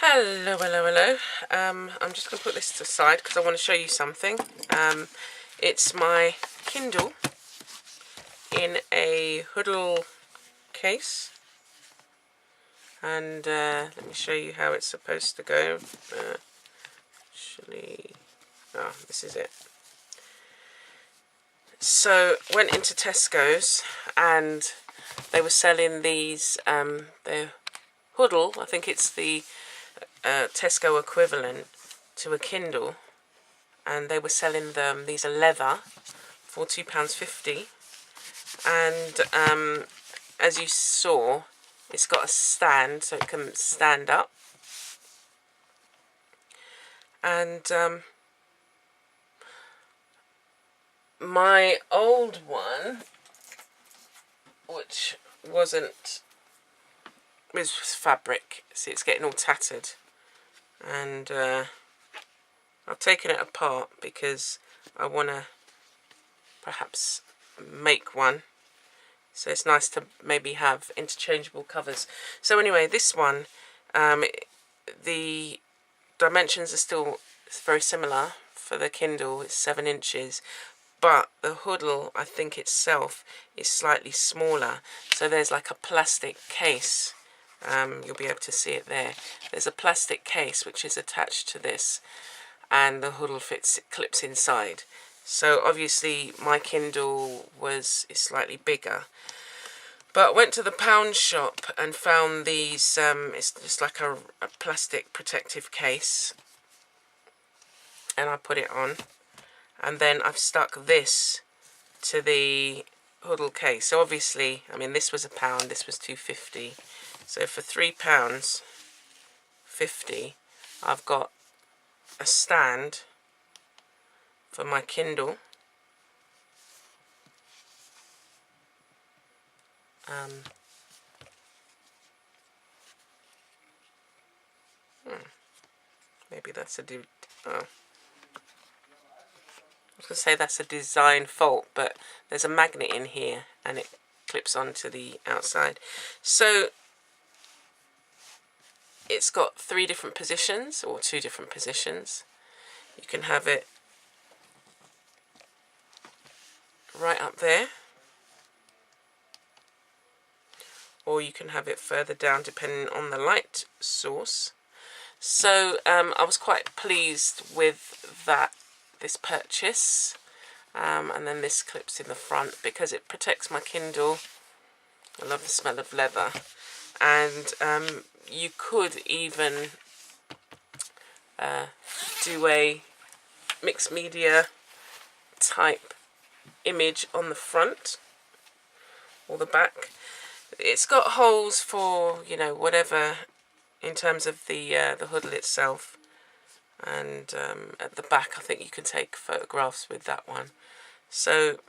Hello, hello, hello. I'm just going to put this aside because I want to show you something. It's my Kindle in a hoodle case. And let me show you how it's supposed to go. This is it. So, went into Tesco's and they were selling these, their hoodle. I think it's the Tesco equivalent to a Kindle, and they were selling them. These are leather for £2.50, and as you saw, it's got a stand so it can stand up, and my old one, which was fabric, see, it's getting all tattered, and I've taken it apart because I want to perhaps make one, so it's nice to maybe have interchangeable covers. So anyway, this one, the dimensions are still very similar for the Kindle. It's 7 inches, but the hoodle, I think itself, is slightly smaller. So there's like a plastic case. You'll be able to see it there. There's a plastic case which is attached to this, and the hoodle clips inside. So obviously my Kindle is slightly bigger. But went to the pound shop and found these, it's just like a plastic protective case. And I put it on. And then I've stuck this to the hoodle case. So obviously, I mean, this was £1, this was £2.50. So for £3.50, I've got a stand for my Kindle. Maybe that's I was going to say that's a design fault, but there's a magnet in here and it clips onto the outside. So it's got 3 different positions, or 2 different positions. You can have it right up there, or you can have it further down depending on the light source. So I was quite pleased with this purchase, and then this clips in the front because it protects my Kindle. I love the smell of leather, and you could even do a mixed media type image on the front or the back. It's got holes for, you know, whatever in terms of the hoodle itself, and at the back I think you can take photographs with that one. So,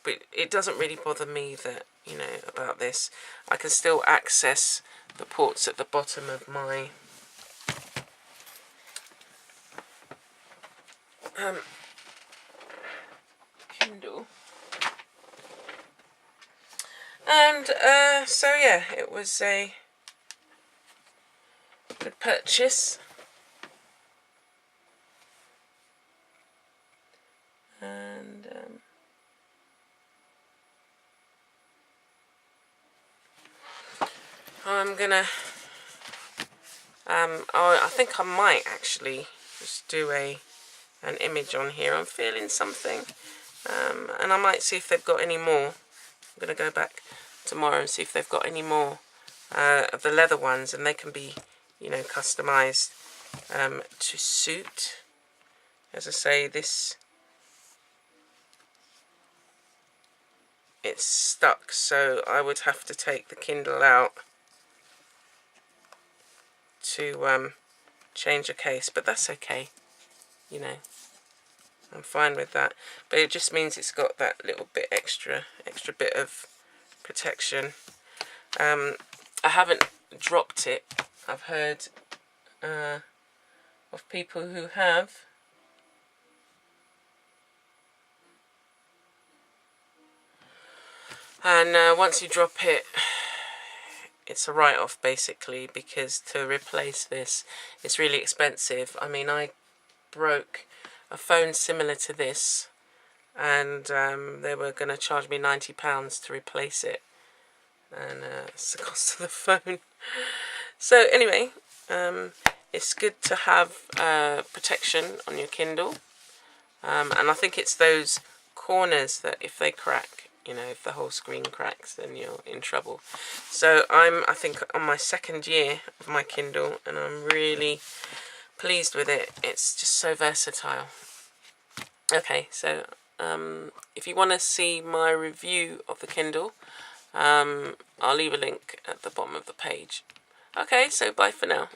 but it doesn't really bother me that, you know, about this. I can still access the ports at the bottom of my Kindle. And so yeah, it was a good purchase. And I'm gonna I think I might actually just do an image on here. I'm feeling something, and I might see if they've got any more. I'm gonna go back tomorrow and see if they've got any more of the leather ones, and they can be, you know, customized to suit. As I say, it's stuck, so I would have to take the Kindle out to change a case, but that's okay, you know, I'm fine with that. But it just means it's got that little bit extra bit of protection. I haven't dropped it. I've heard of people who have. And once you drop it, it's a write-off basically, because to replace this, it's really expensive. I mean, I broke a phone similar to this, and they were going to charge me £90 to replace it, and it's the cost of the phone. So anyway, it's good to have protection on your Kindle, and I think it's those corners that if they crack, you know, if the whole screen cracks, then you're in trouble. So I think on my 2nd year of my Kindle, and I'm really pleased with it. It's just so versatile. Okay, so if you want to see my review of the Kindle, I'll leave a link at the bottom of the page. Okay, so bye for now.